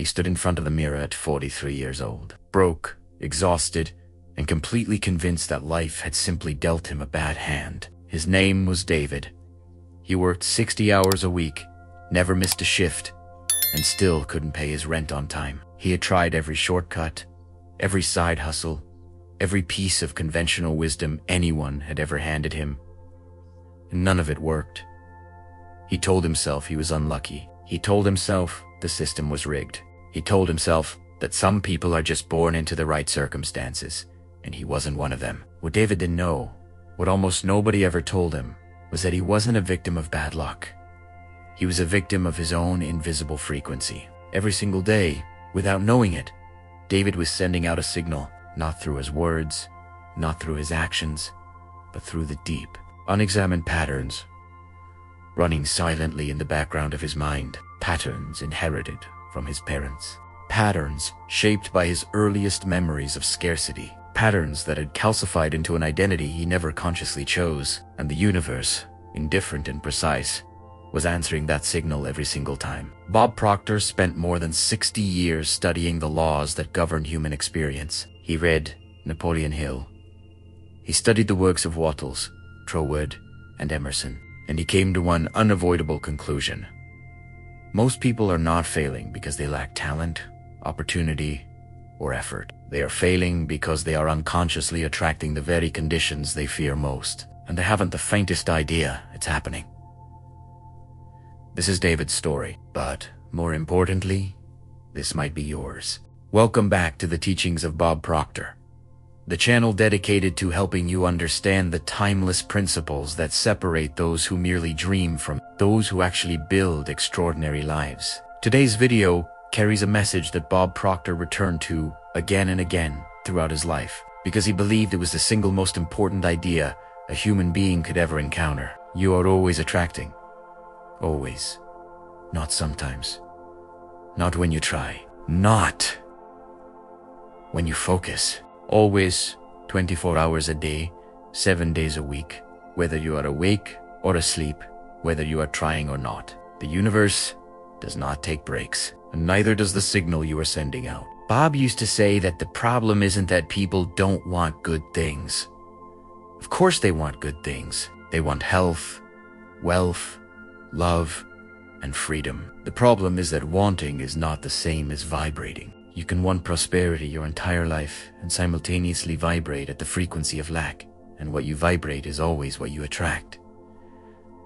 stood in front of the mirror at 43 years old, broke, exhausted, and completely convinced that life had simply dealt him a bad hand. His name was David. He worked 60 hours a week, never missed a shift, and still couldn't pay his rent on time. He had tried every shortcut, every side hustle, every piece of conventional wisdom anyone had ever handed him, and none of it worked. He told himself he was unlucky. He told himself the system was rigged. He told himself that some people are just born into the right circumstances, and he wasn't one of them. What David didn't know, what almost nobody ever told him, was that he wasn't a victim of bad luck. He was a victim of his own invisible frequency. Every single day, without knowing it, David was sending out a signal, not through his words, not through his actions, but through the deep, unexamined patterns running silently in the background of his mind, patterns inherited from his parents, patterns shaped by his earliest memories of scarcity, patterns that had calcified into an identity he never consciously chose, and the universe, indifferent and precise, was answering that signal every single time. Bob Proctor spent more than 60 years studying the laws that govern human experience. He read Napoleon Hill. He studied the works of Wattles, Troward, and Emerson, and he came to one unavoidable conclusion. Most people are not failing because they lack talent, opportunity, or effort. They are failing because they are unconsciously attracting the very conditions they fear most, and they haven't the faintest idea it's happening. This is David's story, but more importantly, this might be yours. Welcome back to the teachings of Bob Proctor, the channel dedicated to helping you understand the timeless principles that separate those who merely dream from those who actually build extraordinary lives. Today's video carries a message that Bob Proctor returned to again and again throughout his life, because he believed it was the single most important idea a human being could ever encounter. You are always attracting. Always. Not sometimes. Not when you try. Not when you focus. Always, 24 hours a day, 7 days a week, whether you are awake or asleep, whether you are trying or not. The universe does not take breaks, and neither does the signal you are sending out. Bob used to say that the problem isn't that people don't want good things. Of course they want good things. They want health, wealth, love, and freedom. The problem is that wanting is not the same as vibrating. You can want prosperity your entire life and simultaneously vibrate at the frequency of lack, and what you vibrate is always what you attract.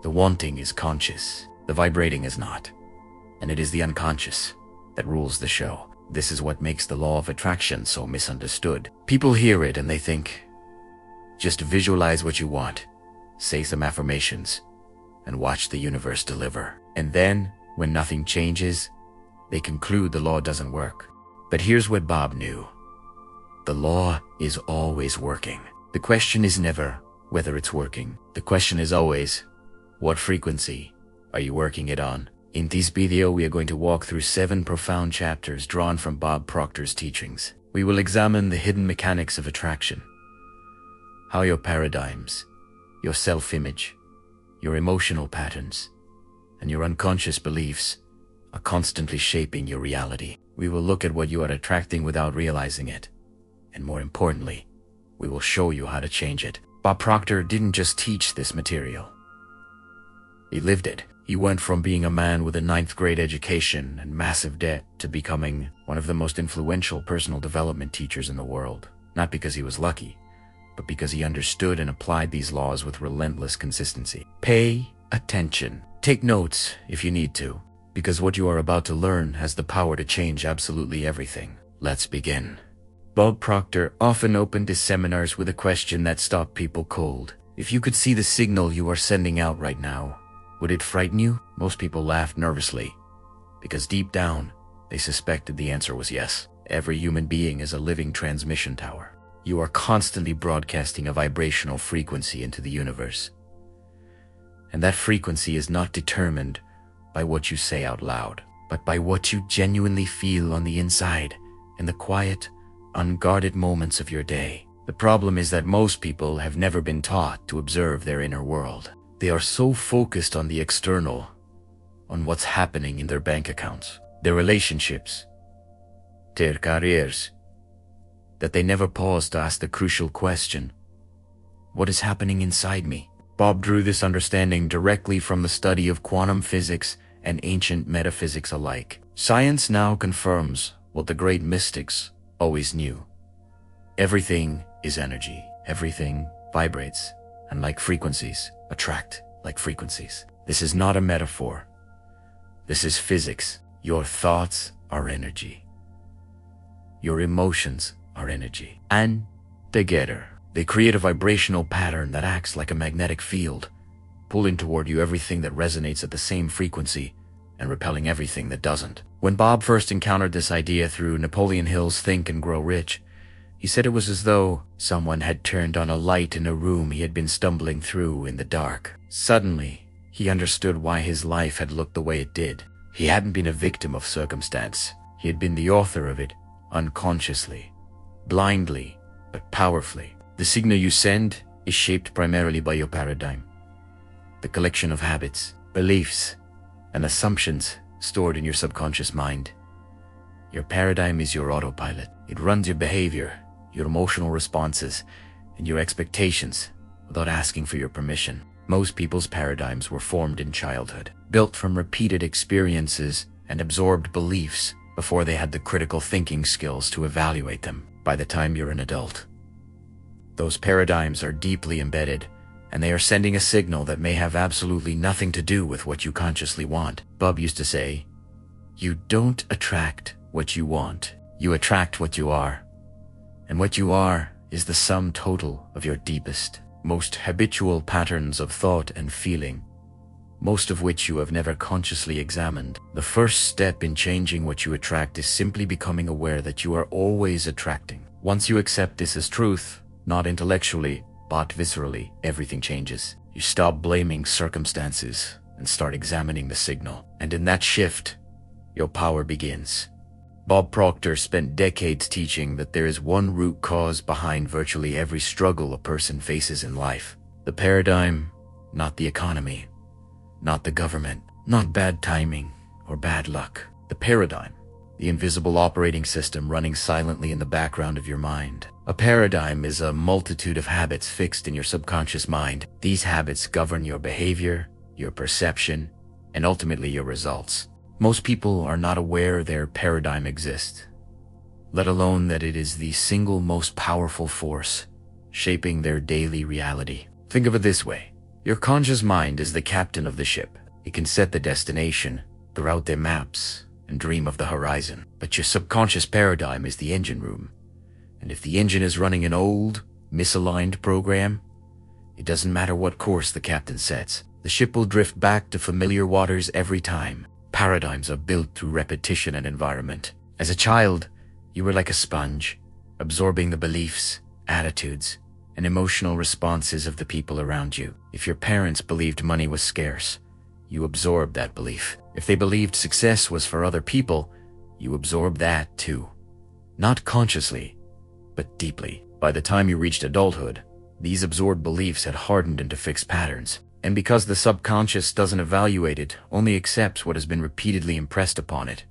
The wanting is conscious, the vibrating is not, and it is the unconscious that rules the show. This is what makes the law of attraction so misunderstood. People hear it and they think, just visualize what you want, say some affirmations, and watch the universe deliver. And then, when nothing changes, they conclude the law doesn't work. But here's what Bob knew. The law is always working. The question is never whether it's working. The question is always, what frequency are you working it on? In this video, we are going to walk through 7 profound chapters drawn from Bob Proctor's teachings. We will examine the hidden mechanics of attraction, how your paradigms, your self-image, your emotional patterns, and your unconscious beliefs are constantly shaping your reality. We will look at what you are attracting without realizing it, and more importantly, we will show you how to change it. Bob Proctor didn't just teach this material. He lived it. He went from being a man with a 9th grade education and massive debt to becoming one of the most influential personal development teachers in the world. Not because he was lucky, but because he understood and applied these laws with relentless consistency. Pay attention. Take notes if you need to, because what you are about to learn has the power to change absolutely everything. Let's begin. Bob Proctor often opened his seminars with a question that stopped people cold. If you could see the signal you are sending out right now, would it frighten you? Most people laughed nervously, because deep down, they suspected the answer was yes. Every human being is a living transmission tower. You are constantly broadcasting a vibrational frequency into the universe. And that frequency is not determined by what you say out loud, but by what you genuinely feel on the inside in the quiet, unguarded moments of your day. The problem is that most people have never been taught to observe their inner world. They are so focused on the external, on what's happening in their bank accounts, their relationships, their careers, that they never pause to ask the crucial question, what is happening inside me? Bob drew this understanding directly from the study of quantum physics and ancient metaphysics alike. Science now confirms what the great mystics always knew. Everything is energy. Everything vibrates, and like frequencies, attract like frequencies. This is not a metaphor. This is physics. Your thoughts are energy. Your emotions are energy. And together, they create a vibrational pattern that acts like a magnetic field, pulling toward you everything that resonates at the same frequency and repelling everything that doesn't. When Bob first encountered this idea through Napoleon Hill's Think and Grow Rich, he said it was as though someone had turned on a light in a room he had been stumbling through in the dark. Suddenly, he understood why his life had looked the way it did. He hadn't been a victim of circumstance. He had been the author of it, unconsciously, blindly, but powerfully. The signal you send is shaped primarily by your paradigm, the collection of habits, beliefs, and assumptions stored in your subconscious mind. Your paradigm is your autopilot. It runs your behavior, your emotional responses, and your expectations without asking for your permission. Most people's paradigms were formed in childhood, built from repeated experiences and absorbed beliefs before they had the critical thinking skills to evaluate them. By the time you're an adult, those paradigms are deeply embedded, and they are sending a signal that may have absolutely nothing to do with what you consciously want. Bob used to say, "You don't attract what you want, you attract what you are. And what you are is the sum total of your deepest, most habitual patterns of thought and feeling, most of which you have never consciously examined. The first step in changing what you attract is simply becoming aware that you are always attracting. Once you accept this as truth, not intellectually, but viscerally, everything changes. You stop blaming circumstances and start examining the signal. And in that shift, your power begins." Bob Proctor spent decades teaching that there is one root cause behind virtually every struggle a person faces in life. The paradigm, not the economy, not the government, not bad timing or bad luck. The paradigm, the invisible operating system running silently in the background of your mind. A paradigm is a multitude of habits fixed in your subconscious mind. These habits govern your behavior, your perception, and ultimately your results. Most people are not aware their paradigm exists, let alone that it is the single most powerful force shaping their daily reality. Think of it this way. Your conscious mind is the captain of the ship. It can set the destination, route their maps, and dream of the horizon. But your subconscious paradigm is the engine room. And if the engine is running an old, misaligned program, it doesn't matter what course the captain sets. The ship will drift back to familiar waters every time. Paradigms are built through repetition and environment. As a child, you were like a sponge, absorbing the beliefs, attitudes, and emotional responses of the people around you. If your parents believed money was scarce, you absorbed that belief. If they believed success was for other people, you absorbed that too. Not consciously, but deeply. By the time you reached adulthood, these absorbed beliefs had hardened into fixed patterns. And because the subconscious doesn't evaluate it, only accepts what has been repeatedly impressed upon it,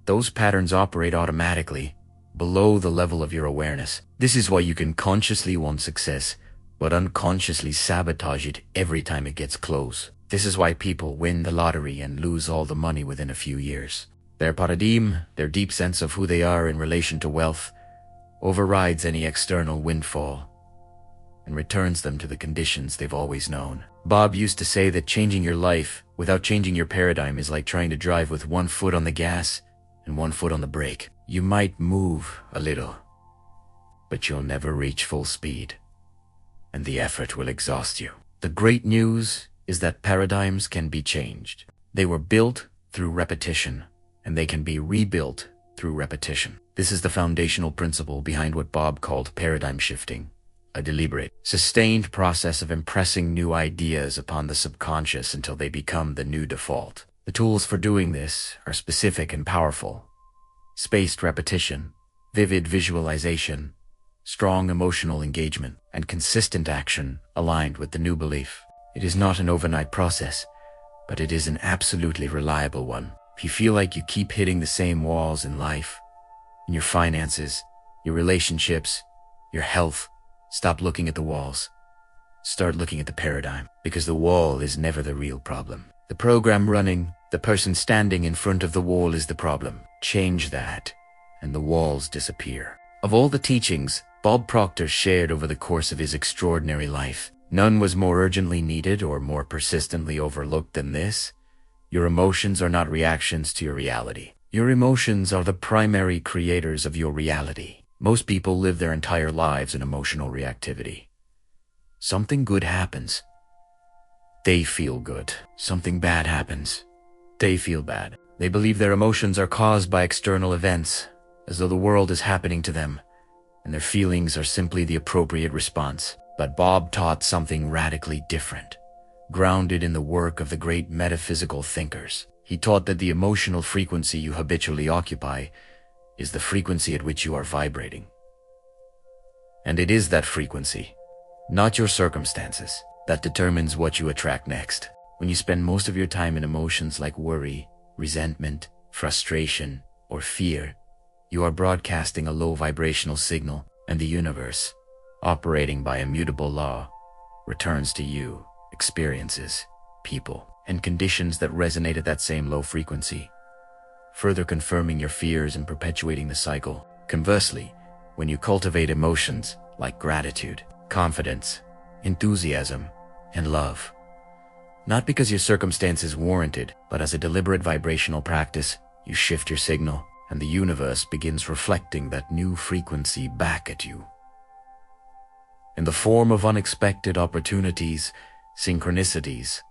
those patterns operate automatically, below the level of your awareness. This is why you can consciously want success, but unconsciously sabotage it every time it gets close. This is why people win the lottery and lose all the money within a few years. Their paradigm, their deep sense of who they are in relation to wealth, overrides any external windfall and returns them to the conditions they've always known. Bob used to say that changing your life without changing your paradigm is like trying to drive with one foot on the gas and one foot on the brake. You might move a little, but you'll never reach full speed, and the effort will exhaust you. The great news is that paradigms can be changed. They were built through repetition, and they can be rebuilt through repetition. This is the foundational principle behind what Bob called paradigm shifting. A deliberate, sustained process of impressing new ideas upon the subconscious until they become the new default. The tools for doing this are specific and powerful. Spaced repetition, vivid visualization, strong emotional engagement, and consistent action aligned with the new belief. It is not an overnight process, but it is an absolutely reliable one. If you feel like you keep hitting the same walls in life, in your finances, your relationships, your health. Stop looking at the walls. Start looking at the paradigm, because the wall is never the real problem. The program running, the person standing in front of the wall is the problem. Change that, and the walls disappear. Of all the teachings Bob Proctor shared over the course of his extraordinary life, none was more urgently needed or more persistently overlooked than this. Your emotions are not reactions to your reality. Your emotions are the primary creators of your reality. Most people live their entire lives in emotional reactivity. Something good happens. They feel good. Something bad happens. They feel bad. They believe their emotions are caused by external events, as though the world is happening to them, and their feelings are simply the appropriate response. But Bob taught something radically different, grounded in the work of the great metaphysical thinkers. He taught that the emotional frequency you habitually occupy is the frequency at which you are vibrating. And it is that frequency, not your circumstances, that determines what you attract next. When you spend most of your time in emotions like worry, resentment, frustration, or fear, you are broadcasting a low vibrational signal, and the universe, operating by immutable law, returns to you experiences, people, and conditions that resonate at that same low frequency, further confirming your fears and perpetuating the cycle. Conversely, when you cultivate emotions like gratitude, confidence, enthusiasm, and love, not because your circumstances warranted, but as a deliberate vibrational practice, you shift your signal, and the universe begins reflecting that new frequency back at you, in the form of unexpected opportunities, synchronicities,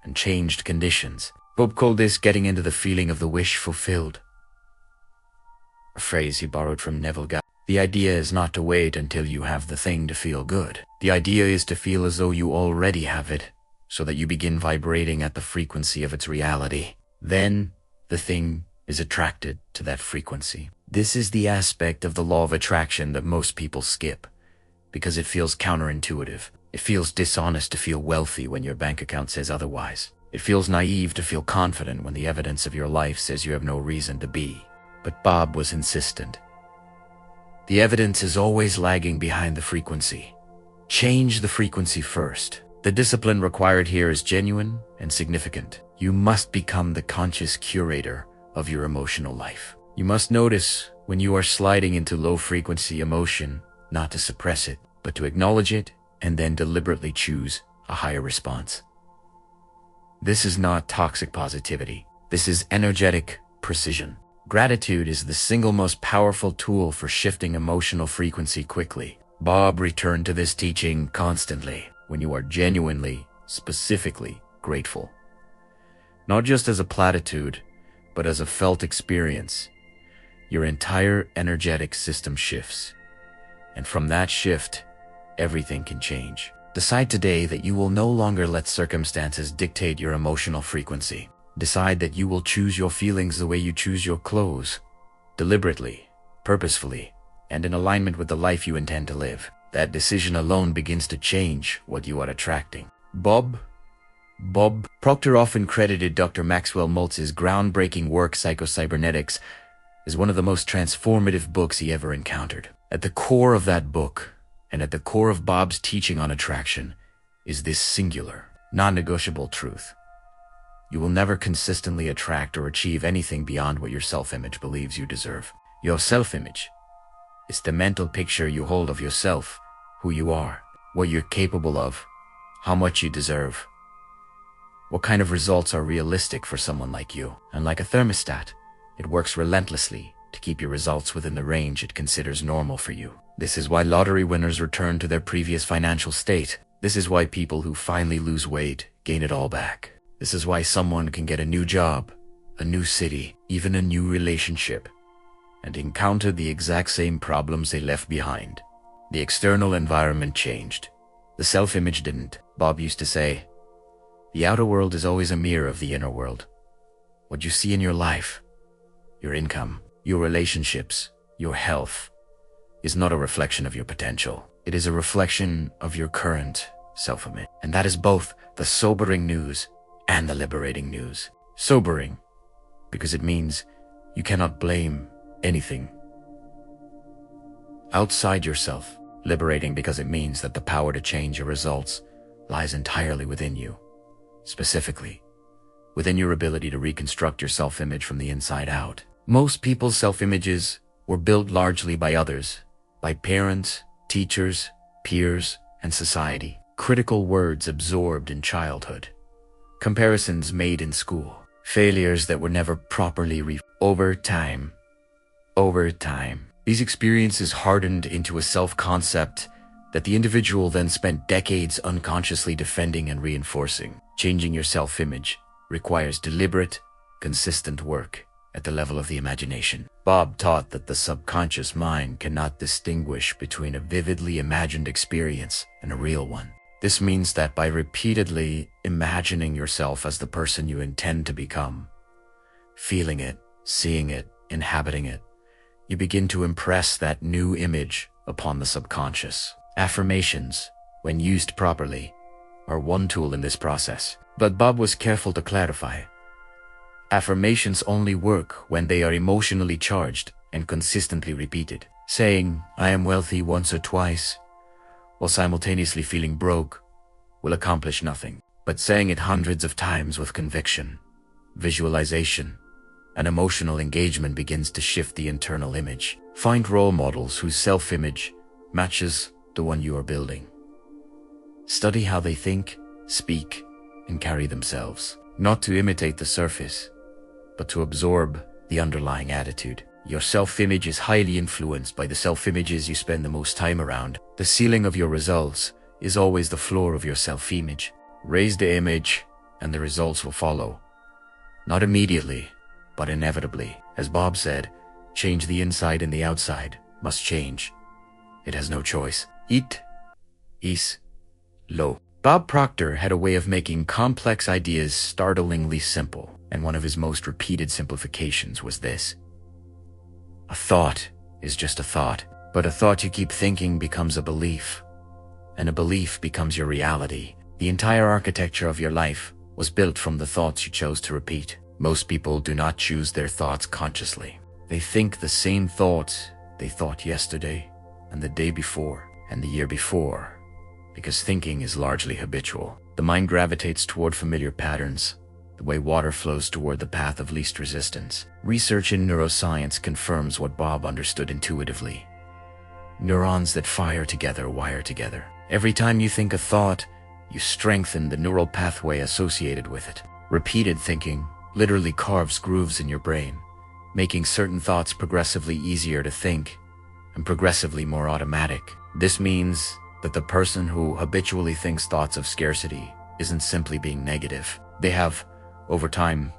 and changed conditions. Bob called this getting into the feeling of the wish fulfilled, a phrase he borrowed from Neville Goddard. The idea is not to wait until you have the thing to feel good. The idea is to feel as though you already have it, so that you begin vibrating at the frequency of its reality. Then, the thing is attracted to that frequency. This is the aspect of the law of attraction that most people skip, because it feels counterintuitive. It feels dishonest to feel wealthy when your bank account says otherwise. It feels naive to feel confident when the evidence of your life says you have no reason to be. But Bob was insistent. The evidence is always lagging behind the frequency. Change the frequency first. The discipline required here is genuine and significant. You must become the conscious curator of your emotional life. You must notice when you are sliding into low-frequency emotion, not to suppress it, but to acknowledge it and then deliberately choose a higher response. This is not toxic positivity. This is energetic precision. Gratitude is the single most powerful tool for shifting emotional frequency quickly. Bob returned to this teaching constantly. When you are genuinely, specifically grateful, not just as a platitude, but as a felt experience, your entire energetic system shifts. And from that shift, everything can change. Decide today that you will no longer let circumstances dictate your emotional frequency. Decide that you will choose your feelings the way you choose your clothes, deliberately, purposefully, and in alignment with the life you intend to live. That decision alone begins to change what you are attracting. Bob Proctor often credited Dr. Maxwell Maltz's groundbreaking work Psycho-Cybernetics as one of the most transformative books he ever encountered. At the core of that book, and at the core of Bob's teaching on attraction, is this singular, non-negotiable truth. You will never consistently attract or achieve anything beyond what your self-image believes you deserve. Your self-image is the mental picture you hold of yourself, who you are, what you're capable of, how much you deserve, what kind of results are realistic for someone like you. And like a thermostat, it works relentlessly to keep your results within the range it considers normal for you. This is why lottery winners return to their previous financial state. This is why people who finally lose weight gain it all back. This is why someone can get a new job, a new city, even a new relationship, and encounter the exact same problems they left behind. The external environment changed. The self-image didn't. Bob used to say, the outer world is always a mirror of the inner world. What you see in your life, your income, your relationships, your health, is not a reflection of your potential. It is a reflection of your current self-image. And that is both the sobering news and the liberating news. Sobering, because it means you cannot blame anything outside yourself. Liberating because it means that the power to change your results lies entirely within you. Specifically, within your ability to reconstruct your self-image from the inside out. Most people's self-images were built largely by others, by parents, teachers, peers, and society. Critical words absorbed in childhood. Comparisons made in school. Failures that were never properly over time. These experiences hardened into a self-concept that the individual then spent decades unconsciously defending and reinforcing. Changing your self-image requires deliberate, consistent work at the level of the imagination. Bob taught that the subconscious mind cannot distinguish between a vividly imagined experience and a real one. This means that by repeatedly imagining yourself as the person you intend to become, feeling it, seeing it, inhabiting it, you begin to impress that new image upon the subconscious. Affirmations, when used properly, are one tool in this process. But Bob was careful to clarify. Affirmations only work when they are emotionally charged and consistently repeated. Saying, "I am wealthy" once or twice, while simultaneously feeling broke, will accomplish nothing. But saying it hundreds of times with conviction, visualization, and emotional engagement begins to shift the internal image. Find role models whose self-image matches the one you are building. Study how they think, speak, and carry themselves. Not to imitate the surface, but to absorb the underlying attitude. Your self-image is highly influenced by the self-images you spend the most time around. The ceiling of your results is always the floor of your self-image. Raise the image, and the results will follow. Not immediately, but inevitably. As Bob said, change the inside and the outside must change. It has no choice. It is low. Bob Proctor had a way of making complex ideas startlingly simple, and one of his most repeated simplifications was this. A thought is just a thought, but a thought you keep thinking becomes a belief, and a belief becomes your reality. The entire architecture of your life was built from the thoughts you chose to repeat. Most people do not choose their thoughts consciously. They think the same thoughts they thought yesterday, and the day before, and the year before, because thinking is largely habitual. The mind gravitates toward familiar patterns, the way water flows toward the path of least resistance. Research in neuroscience confirms what Bob understood intuitively. Neurons that fire together wire together. Every time you think a thought, you strengthen the neural pathway associated with it. Repeated thinking literally carves grooves in your brain, making certain thoughts progressively easier to think and progressively more automatic. This means that the person who habitually thinks thoughts of scarcity isn't simply being negative. They have, over time,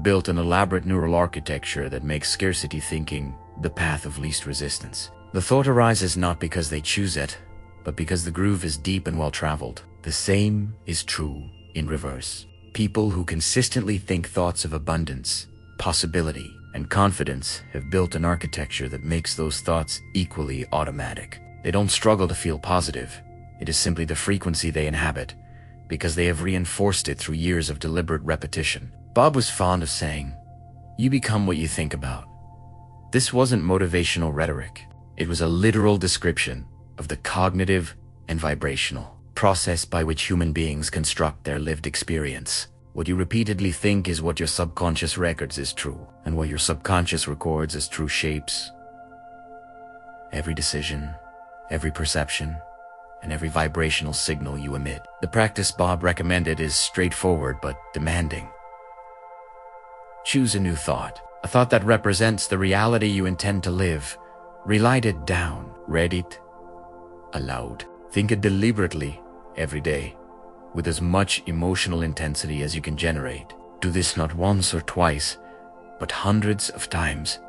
built an elaborate neural architecture that makes scarcity thinking the path of least resistance. The thought arises not because they choose it, but because the groove is deep and well-traveled. The same is true in reverse. People who consistently think thoughts of abundance, possibility, and confidence have built an architecture that makes those thoughts equally automatic. They don't struggle to feel positive. It is simply the frequency they inhabit, because they have reinforced it through years of deliberate repetition. Bob was fond of saying, "You become what you think about." This wasn't motivational rhetoric. It was a literal description of the cognitive and vibrational process by which human beings construct their lived experience. What you repeatedly think is what your subconscious records as true, and what your subconscious records as true shapes every decision, every perception, and every vibrational signal you emit. The practice Bob recommended is straightforward but demanding. Choose a new thought, a thought that represents the reality you intend to live. Write it down, read it aloud. Think it deliberately every day, with as much emotional intensity as you can generate. Do this not once or twice, but hundreds of times,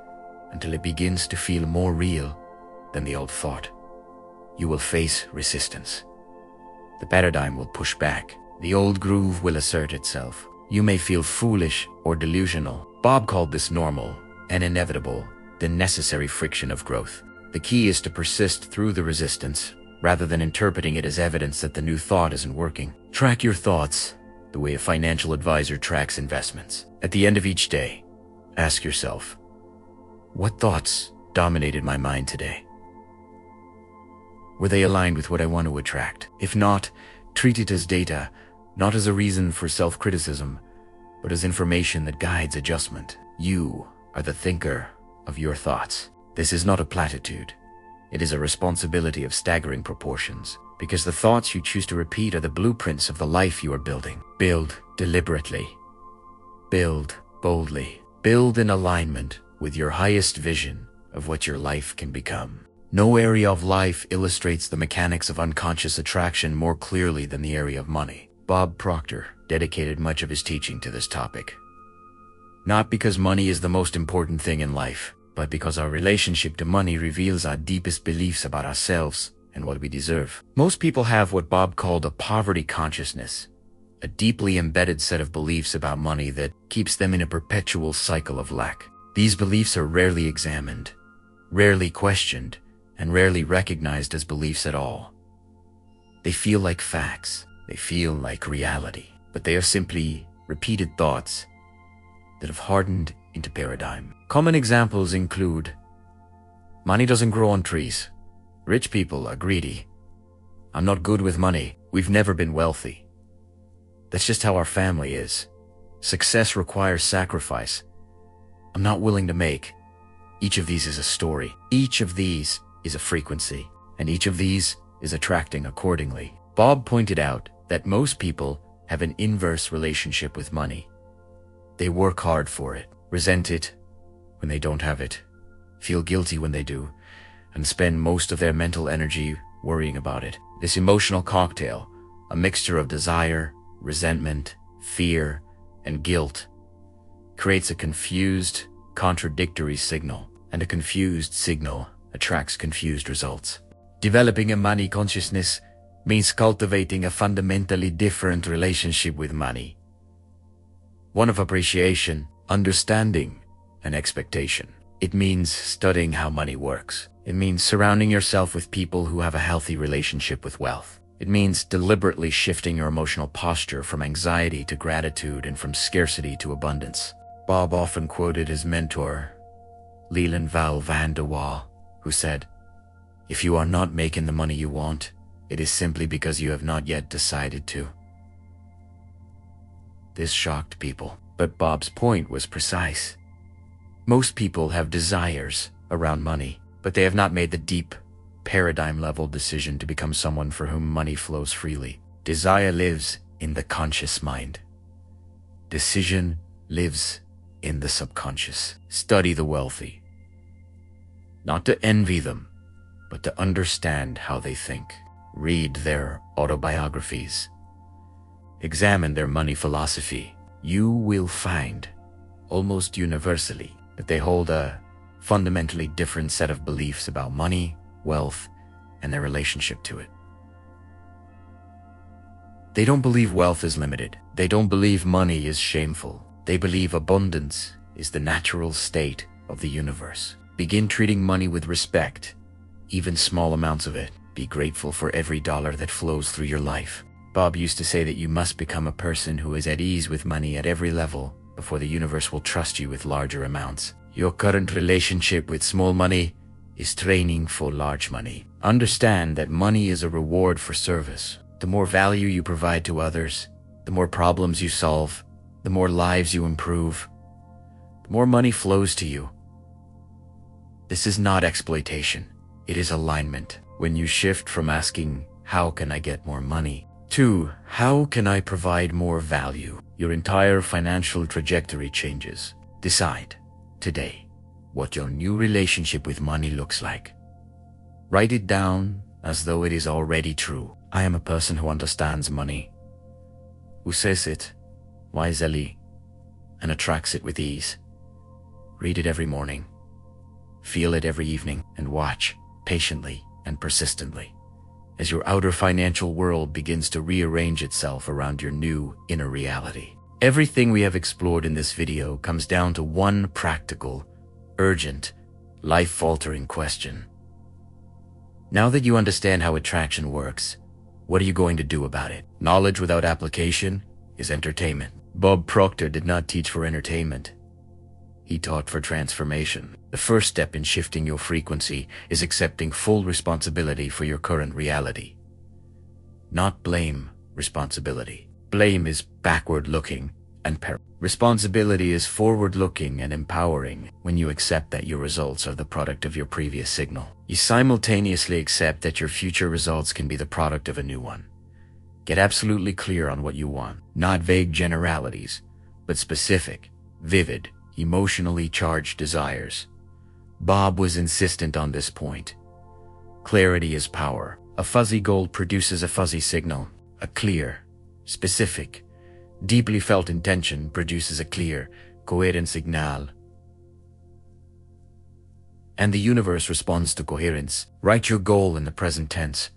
until it begins to feel more real than the old thought. You will face resistance. The paradigm will push back. The old groove will assert itself. You may feel foolish or delusional. Bob called this normal and inevitable, the necessary friction of growth. The key is to persist through the resistance, rather than interpreting it as evidence that the new thought isn't working. Track your thoughts the way a financial advisor tracks investments. At the end of each day, ask yourself, what thoughts dominated my mind today? Were they aligned with what I want to attract? If not, treat it as data, not as a reason for self-criticism, but as information that guides adjustment. You are the thinker of your thoughts. This is not a platitude. It is a responsibility of staggering proportions, because the thoughts you choose to repeat are the blueprints of the life you are building. Build deliberately. Build boldly. Build in alignment with your highest vision of what your life can become. No area of life illustrates the mechanics of unconscious attraction more clearly than the area of money. Bob Proctor dedicated much of his teaching to this topic. Not because money is the most important thing in life, but because our relationship to money reveals our deepest beliefs about ourselves and what we deserve. Most people have what Bob called a poverty consciousness, a deeply embedded set of beliefs about money that keeps them in a perpetual cycle of lack. These beliefs are rarely examined, rarely questioned, and rarely recognized as beliefs at all. They feel like facts, they feel like reality, but they are simply repeated thoughts that have hardened into paradigm. Common examples include, money doesn't grow on trees. Rich people are greedy. I'm not good with money. We've never been wealthy. That's just how our family is. Success requires sacrifice. I'm not willing to make. Each of these is a story. Each of these is a frequency, and each of these is attracting accordingly. Bob pointed out that most people have an inverse relationship with money. They work hard for it, resent it when they don't have it, feel guilty when they do, and spend most of their mental energy worrying about it. This emotional cocktail, a mixture of desire, resentment, fear, and guilt, creates a confused, contradictory signal, and a confused signal attracts confused results. Developing a money consciousness means cultivating a fundamentally different relationship with money. One of appreciation, understanding, and expectation. It means studying how money works. It means surrounding yourself with people who have a healthy relationship with wealth. It means deliberately shifting your emotional posture from anxiety to gratitude and from scarcity to abundance. Bob often quoted his mentor, Leland Val van der Waal, who said, "If you are not making the money you want, it is simply because you have not yet decided to." This shocked people, but Bob's point was precise. Most people have desires around money, but they have not made the deep, paradigm-level decision to become someone for whom money flows freely. Desire lives in the conscious mind. Decision lives in the subconscious. Study the wealthy. Not to envy them, but to understand how they think. Read their autobiographies. Examine their money philosophy. You will find, almost universally, that they hold a fundamentally different set of beliefs about money, wealth, and their relationship to it. They don't believe wealth is limited. They don't believe money is shameful. They believe abundance is the natural state of the universe. Begin treating money with respect, even small amounts of it. Be grateful for every dollar that flows through your life. Bob used to say that you must become a person who is at ease with money at every level before the universe will trust you with larger amounts. Your current relationship with small money is training for large money. Understand that money is a reward for service. The more value you provide to others, the more problems you solve, the more lives you improve, the more money flows to you. This is not exploitation. It is alignment. When you shift from asking, "How can I get more money?" to "How can I provide more value?" your entire financial trajectory changes. Decide today what your new relationship with money looks like. Write it down as though it is already true. I am a person who understands money, who says it wisely and attracts it with ease. Read it every morning, feel it every evening, and watch patiently and persistently as your outer financial world begins to rearrange itself around your new inner reality. Everything we have explored in this video comes down to one practical, urgent, life-altering question. Now that you understand how attraction works, what are you going to do about it? Knowledge without application is entertainment. Bob Proctor did not teach for entertainment. he taught for transformation. The first step in shifting your frequency is accepting full responsibility for your current reality. Not blame, responsibility. Blame is backward-looking and responsibility is forward-looking and empowering. When you accept that your results are the product of your previous signal, you simultaneously accept that your future results can be the product of a new one. Get absolutely clear on what you want, not vague generalities, but specific, vivid, emotionally charged desires. Bob was insistent on this point. Clarity is power. A fuzzy goal produces a fuzzy signal. A clear, specific, deeply felt intention produces a clear, coherent signal. And the universe responds to coherence. Write your goal in the present tense,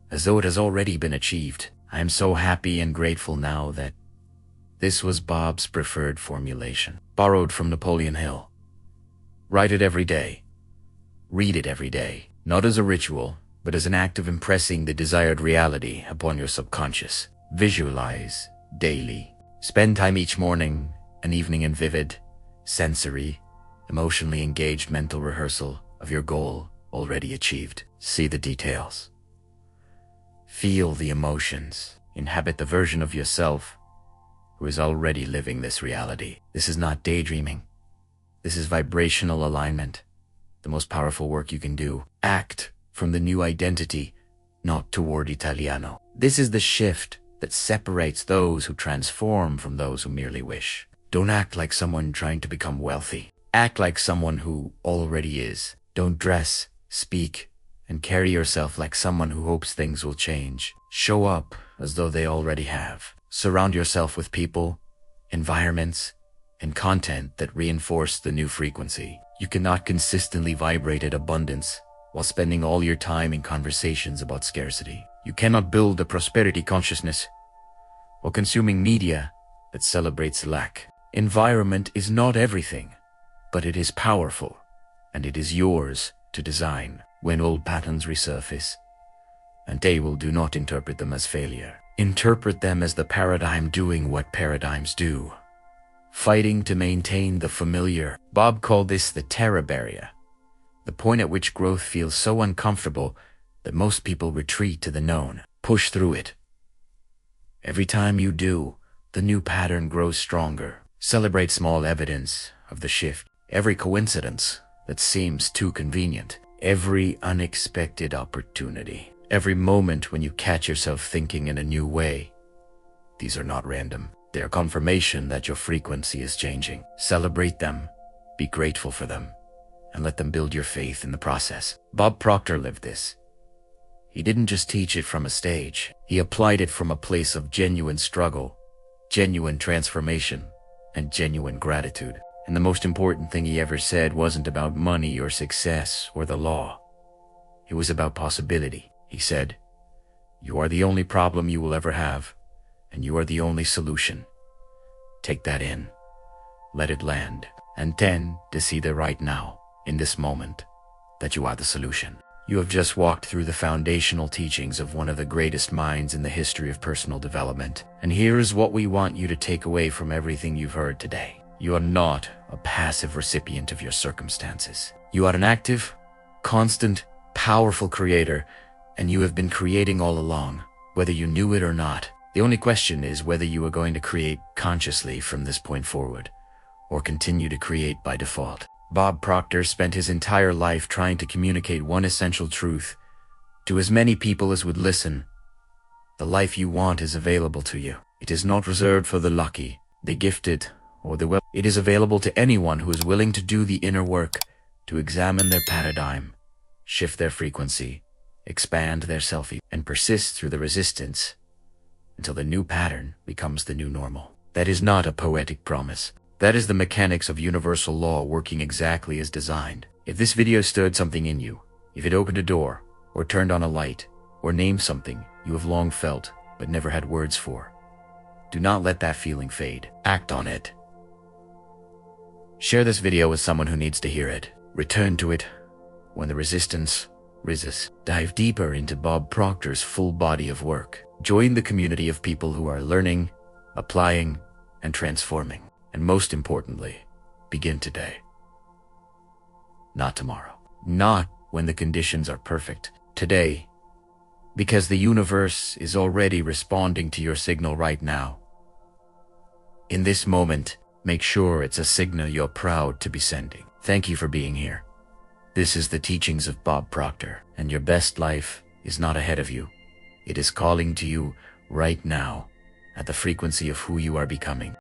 as though it has already been achieved. I am so happy and grateful now that this was Bob's preferred formulation, borrowed from Napoleon Hill. Write it every day. Read it every day, not as a ritual, but as an act of impressing the desired reality upon your subconscious. Visualize daily. Spend time each morning and evening in vivid, sensory, emotionally engaged mental rehearsal of your goal already achieved. See the details. Feel the emotions. Inhabit the version of yourself who is already living this reality. This is not daydreaming. This is vibrational alignment, the most powerful work you can do. Act from the new identity, not toward Italiano. This is the shift that separates those who transform from those who merely wish. Don't act like someone trying to become wealthy. Act like someone who already is. Don't dress, speak, and carry yourself like someone who hopes things will change. Show up as though they already have. Surround yourself with people, environments, and content that reinforce the new frequency. You cannot consistently vibrate at abundance while spending all your time in conversations about scarcity. You cannot build a prosperity consciousness while consuming media that celebrates lack. Environment is not everything, but it is powerful, and it is yours to design. When old patterns resurface, and they will do not interpret them as failure. Interpret them as the paradigm doing what paradigms do. Fighting to maintain the familiar. Bob called this the terror barrier, the point at which growth feels so uncomfortable that most people retreat to the known. Push through it. Every time you do, the new pattern grows stronger. Celebrate small evidence of the shift. Every coincidence that seems too convenient. Every unexpected opportunity. Every moment when you catch yourself thinking in a new way. These are not random. They are confirmation that your frequency is changing. Celebrate them, be grateful for them, and let them build your faith in the process. Bob Proctor lived this. He didn't just teach it from a stage. He applied it from a place of genuine struggle, genuine transformation, and genuine gratitude. And the most important thing he ever said wasn't about money or success or the law. It was about possibility. He said, "You are the only problem you will ever have, and you are the only solution. Take that in, let it land, and tend to see the right now, in this moment, that you are the solution." You have just walked through the foundational teachings of one of the greatest minds in the history of personal development. And here is what we want you to take away from everything you've heard today. You are not a passive recipient of your circumstances. You are an active, constant, powerful creator, and you have been creating all along, whether you knew it or not. The only question is whether you are going to create consciously from this point forward, or continue to create by default. Bob Proctor spent his entire life trying to communicate one essential truth to as many people as would listen. The life you want is available to you. It is not reserved for the lucky, the gifted, or the well. It is available to anyone who is willing to do the inner work, to examine their paradigm, shift their frequency, expand their self, and persist through the resistance until the new pattern becomes the new normal. That is not a poetic promise. That is the mechanics of universal law working exactly as designed. If this video stirred something in you, if it opened a door, or turned on a light, or named something you have long felt but never had words for, do not let that feeling fade. Act on it. Share this video with someone who needs to hear it. Return to it when the resistance rises. Dive deeper into Bob Proctor's full body of work. Join the community of people who are learning, applying, and transforming. And most importantly, begin today. Not tomorrow. Not when the conditions are perfect. Today. Because the universe is already responding to your signal right now. In this moment, make sure it's a signal you're proud to be sending. Thank you for being here. This is the teachings of Bob Proctor, and your best life is not ahead of you. It is calling to you right now at the frequency of who you are becoming.